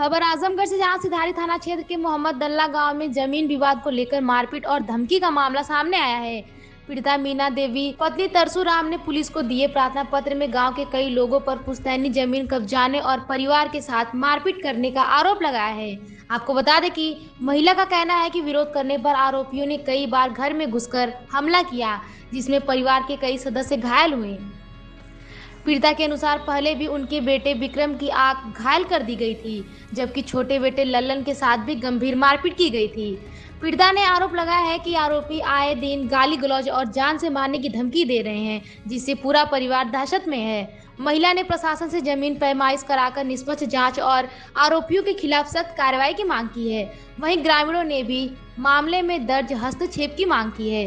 खबर आजमगढ़ से, जहां सिधारी थाना क्षेत्र के मोहम्मद दल्ला गांव में जमीन विवाद को लेकर मारपीट और धमकी का मामला सामने आया है। पीड़िता मीना देवी पत्नी तरसू राम ने पुलिस को दिए प्रार्थना पत्र में गांव के कई लोगों पर पुश्तैनी जमीन कब्जाने और परिवार के साथ मारपीट करने का आरोप लगाया है। आपको बता दें कि महिला का कहना है कि विरोध करने पर आरोपियों ने कई बार घर में घुसकर हमला किया, जिसमें परिवार के कई सदस्य घायल हुए। पीड़िता के अनुसार पहले भी उनके बेटे विक्रम की आंख घायल कर दी गई थी, जबकि छोटे बेटे लल्लन के साथ भी गंभीर मारपीट की गई थी। पीड़िता ने आरोप लगाया है कि आरोपी आए दिन गाली गलौज और जान से मारने की धमकी दे रहे हैं, जिससे पूरा परिवार दहशत में है। महिला ने प्रशासन से जमीन पैमाइश कराकर निष्पक्ष जांच और आरोपियों के खिलाफ सख्त कार्रवाई की मांग की है। वहीं ग्रामीणों ने भी मामले में दर्ज हस्तक्षेप की मांग की है।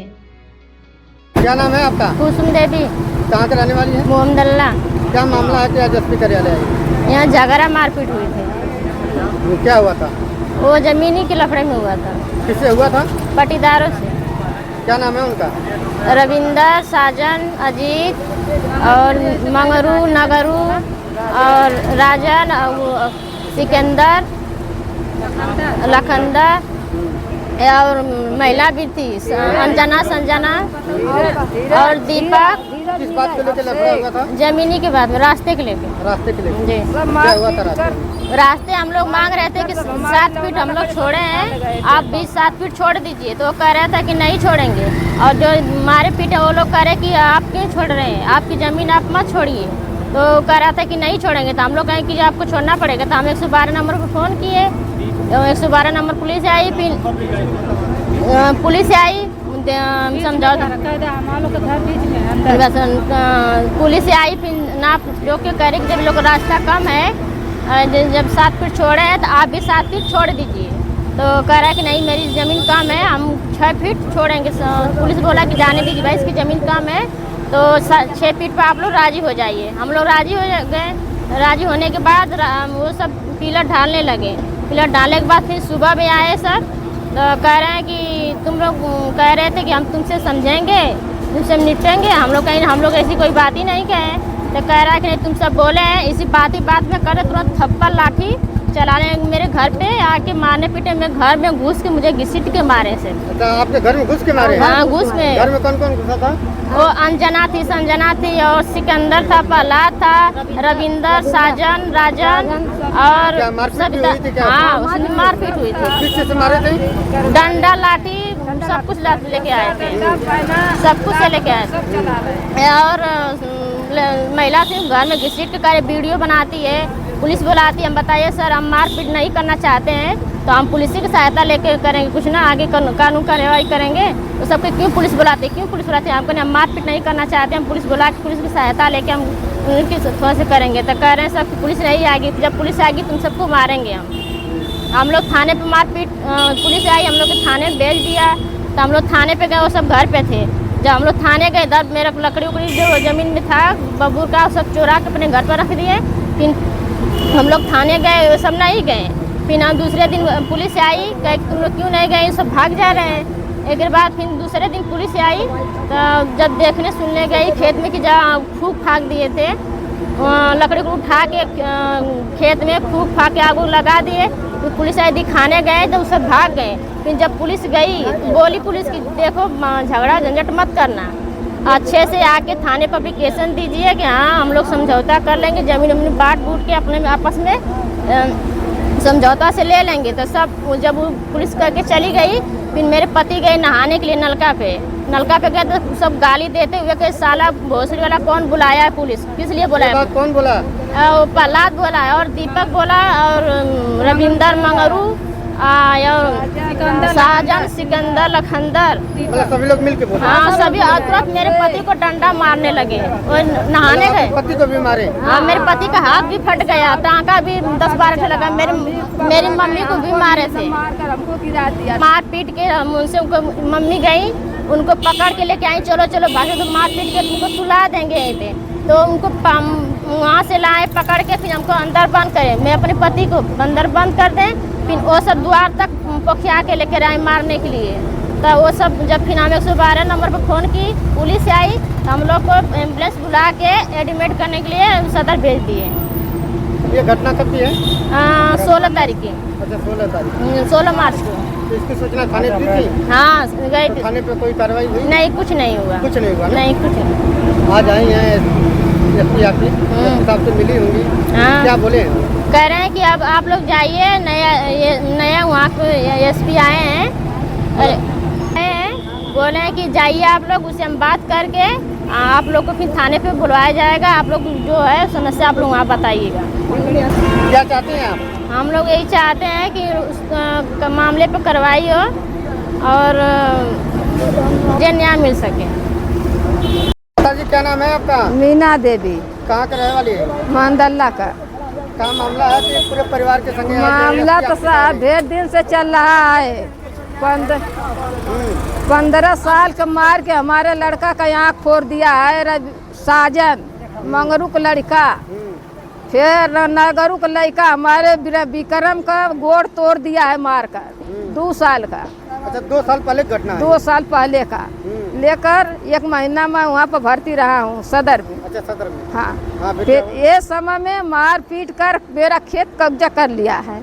क्या नाम है आपका? कुसुम देवी। कहाँ के रहने वाली है? मोहम्मदल्ला। क्या मामला है? क्या एसपी कार्यालय है? यहाँ झगड़ा मारपीट हुई थी। क्या हुआ था? वो जमीनी के लफड़े में हुआ था। किससे हुआ था? पटीदारों से। क्या नाम है उनका? रविंदर, साजन, अजीत और मंगरू, नगरू और राजन और सिकंदर, लखंदर और महिला भी थी, अंजना, संजना और दीपक। किस बात को लेकर लफड़ा हुआ था? जमीनी के बाद में, रास्ते के लेके। रास्ते के लेकर? जी। क्या हुआ था रास्ते? रास्ते हम लोग मांग रहे थे कि 7 फीट हम लोग छोड़े हैं, आप 7 फीट छोड़ दीजिए। तो वो कह रहा था कि नहीं छोड़ेंगे, और जो मारे पीटे वो लोग कह रहे कि आप क्यों छोड़ रहे हैं, आपकी ज़मीन आप मत छोड़िए। तो कह रहा था कि नहीं छोड़ेंगे। तो हम लोग कहें कि आपको छोड़ना पड़ेगा। तो हम 112 नंबर पर फ़ोन किए, तो 112 नंबर पुलिस आई। फिर पुलिस आई, समझाओ, पुलिस आई। फिर ना जो कि कह रहे कि जब लोग रास्ता कम है, जब 7 फीट छोड़े हैं तो आप भी 7 फीट छोड़ दीजिए। तो कह रहा है कि नहीं, मेरी ज़मीन कम है, हम 6 फीट छोड़ेंगे। पुलिस बोला कि जाने दीजिए भाई, इसकी ज़मीन कम है, तो 6 फीट पर आप लोग राज़ी हो जाइए। हम लोग राज़ी हो गए। राज़ी होने के बाद वो सब पिलर ढालने लगे। पिलर डालने के बाद फिर सुबह में आए सर, तो कह रहे हैं कि तुम लोग कह रहे थे कि हम तुमसे समझेंगे, तुमसे निपटेंगे। हम लोग कहीं, हम लोग ऐसी कोई बात ही नहीं कहे। तो कह रहा है कि नहीं, तुम सब बोले हैं, इसी बात में करे तुरंत थप्पड़ लाठी चलाने मेरे घर पे आके मारने पीटे। मैं घर में घुस के मुझे घसीट के मारे से। अच्छा, आपके घर में घुस के मारे? हाँ, घुस में। घर में कौन कौन घुसा था? वो अंजना थी, संजना थी और सिकंदर था, प्रहलाद था, रविंदर, साजन, राजन और सविता। हाँ, उसमें मारपीट हुई थी। किससे से मारे थे? डंडा, लाठी, सब कुछ लेके आए थे, सब कुछ से लेके आए थे। और महिला थी, घर में घसीट के वीडियो बनाती है, पुलिस बुलाती है। हम बताइए सर, हम मारपीट नहीं करना चाहते हैं, तो हम पुलिस की सहायता लेके करेंगे, कुछ ना आगे कानून कार्रवाई करेंगे। तो सबके क्यों पुलिस बुलाते हैं, क्यों पुलिस बुलाते हैं? हम मारपीट नहीं करना चाहते, हम पुलिस बुला के पुलिस की सहायता लेके हम उनकी थोड़ा से करेंगे। तो कह रहे हैं सब पुलिस नहीं आएगी, जब पुलिस आएगी तुम सबको मारेंगे हम लोग थाने पे मारपीट, पुलिस आई, हम लोग के थाने भेज दिया। तो हम लोग थाने पे गए, वो सब घर पे थे। जब हम लोग थाने गए, दर मेरा लकड़ी उकड़ी जो ज़मीन में था बबूर का, सब चुरा के अपने घर पर रख दिए। फिर हम लोग थाने गए, वो सब नहीं गए। फिर हम दूसरे दिन पुलिस आई, कहे तुम लोग क्यों नहीं गए, सब भाग जा रहे हैं। एक बाद फिर दूसरे दिन पुलिस आई, तो जब देखने सुनने गई खेत में कि जहाँ फूक फाक दिए थे, लकड़ी को उठा के खेत में फूक फाक के आग लगा दिए। तो पुलिस आई, दिखाने गए तो सब भाग गए। फिर जब पुलिस गई तो बोली पुलिस की, देखो झगड़ा झंझट मत करना, अच्छे से आके थाने पर एप्लीकेशन दीजिए कि हाँ हम लोग समझौता कर लेंगे, ज़मीन वमीन बांट बूट के अपने में आपस में समझौता से ले लेंगे। तो सब जब वो पुलिस करके चली गई, फिर मेरे पति गए नहाने के लिए नलका पे गए, तो सब गाली देते हुए कि साला भोसड़ी वाला कौन बुलाया है, पुलिस किस लिए बुलाया? कौन बोला? प्रहलाद बोला और दीपक बोला और रविंदर, मंगरू और साजन, सिकंदर, लखंदर, सभी लोग मिलके बोले? हाँ, सभी। तुरंत मेरे पति को डंडा मारने लगे, वो नहाने गए। पति को भी मारे? हाँ, मेरे पति का हाथ भी फट गया, टाँका भी 10-12 लगा। मेरी मम्मी को भी मारे थे, मार पीट के। उनसे उनको मम्मी गई, उनको पकड़ के लेके आई, चलो चलो भागे, तो मार पीट के तुमको सुला देंगे यहीं पे। तो उनको वहाँ से लाए पकड़ के, फिर हमको अंदर बंद करे, मैं अपने पति को अंदर बंद कर दें। फिर वो सब द्वार तक पोखिया के लेकर आए मारने के लिए। तो वो सब जब फिर हम 112 नंबर पर फ़ोन की, पुलिस आई, तो हम लोग को एम्बुलेंस बुला के एडमिट करने के लिए सदर भेज दिए। ये घटना कब की है? 16 तारीख की। अच्छा 16 तारीख। 16 मार्च को। तो इसकी सूचना थाने दी थी? हाँ गई तो थी। थाने पे कोई कार्रवाई हुई? नहीं कुछ नहीं हुआ। कुछ नहीं हुआ ना? नहीं कुछ नहीं। आज आई हैं एसपी ऑफिस साहब से मिली होंगी, हाँ। क्या बोले? कह रहे हैं कि अब आप लोग जाइए, नया वहाँ को एसपी आए हैं, बोले हैं कि जाइए आप लोग, उससे हम बात करके आप लोग को फिर थाने पे बुलवाया जाएगा, आप लोग जो है समस्या आप लोग वहाँ बताइएगा। क्या चाहते हैं आप? हम लोग यही चाहते हैं कि उस मामले पे कार्रवाई हो और जो न्याय मिल सके। जी क्या नाम है आपका? मीना देवी। कहाँ के रहने वाली है? मानदल्ला का। क्या मामला है कि पूरे परिवार के संग? मामला तो साहब ढेर दिन से चल रहा है। 15 साल का मार के हमारे लड़का का आँख फोड़ दिया है। साजन मंगरू का लड़का, फिर नगरू का लड़का हमारे विक्रम का गोड़ तोड़ दिया है मार कर। 2 साल का। अच्छा 2 साल पहले घटना है? 2 साल पहले का लेकर 1 महीना में वहाँ पर भर्ती रहा हूँ सदर में। अच्छा सदर में? हाँ। फिर ये समय में मार पीट कर मेरा खेत कब्जा कर लिया है।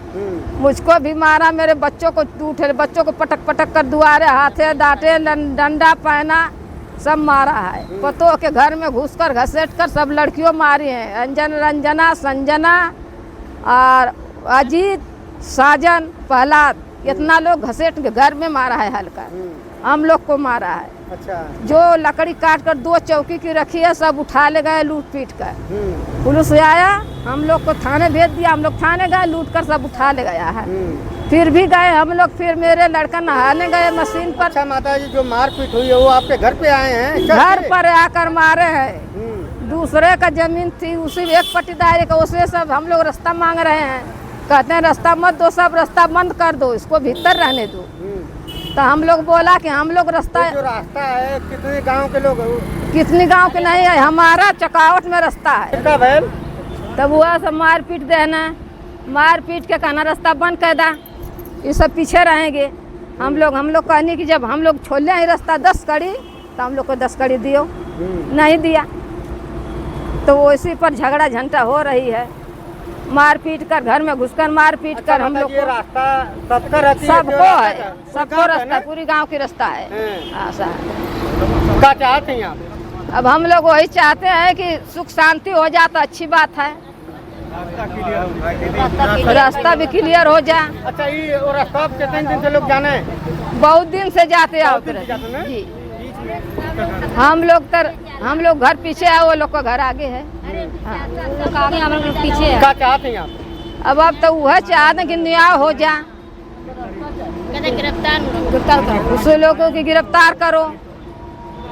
मुझको भी मारा, मेरे बच्चों को टूटे, बच्चों को पटक पटक कर दुआरे हाथे डांटे, डंडा पहना, सब मारा है। पतों के घर में घुसकर घसीट कर सब लड़कियों मारी हैं। रंजना, संजना और अजीत, साजन, प्रहलाद, इतना लोग घसीट के घर में मारा है हल्का। हम लोग को मारा है। अच्छा। जो लकड़ी काट कर 2 चौकी की रखी है सब उठा ले गए लूट पीट कर। पुलिस आया, हम लोग को थाने भेज दिया, हम लोग थाने गए, लूट कर सब उठा ले गया है। फिर भी गए हम लोग, फिर मेरे लड़का नहाने गए मशीन पर। अच्छा माता जी, जो मारपीट हुई है वो आपके घर पे आए हैं? घर पर आकर मारे हैं। दूसरे का जमीन थी, उसी एक पट्टीदारी का, उसे सब हम लोग रास्ता मांग रहे हैं। कहते हैं रास्ता मत दो, सब रास्ता बंद कर दो, इसको भीतर रहने दो। तो हम लोग बोला कि हम लोग रास्ता, जो रास्ता है कितने गांव के लोग? कितनी गांव के नहीं है, हमारा चकावट में रास्ता है। तब वह सब मार पीट देना, मार पीट के कहना रास्ता बंद कर दा, ये सब पीछे रहेंगे। हम लोग कहने कि जब हम लोग छोड़ ही रास्ता 10 कड़ी, तो हम लोग को 10 कड़ी दियो, नहीं दिया। तो उसी पर झगड़ा झंटा हो रही है। मार पीट कर, घर में घुसकर मार पीट कर हम लोग को। रास्ता सबको है, सबको रास्ता, पूरी गांव की रास्ता है। क्या चाहते हैं आप? अब हम लोग वही चाहते हैं कि सुख शांति हो जाए तो अच्छी बात है, रास्ता भी क्लियर हो जाए। अच्छा ये रास्ता कितने दिन से लोग जाने हैं? बहुत दिन से जाते हैं जी। हम लोग घर पीछे है, वो लोग का घर आगे है। आगे हम लोग पीछे है। क्या चाहते हैं आप? अब तो वह चाहते कि न्याय हो जाए, गिरफ्तार उस लोगों की गिरफ्तार करो।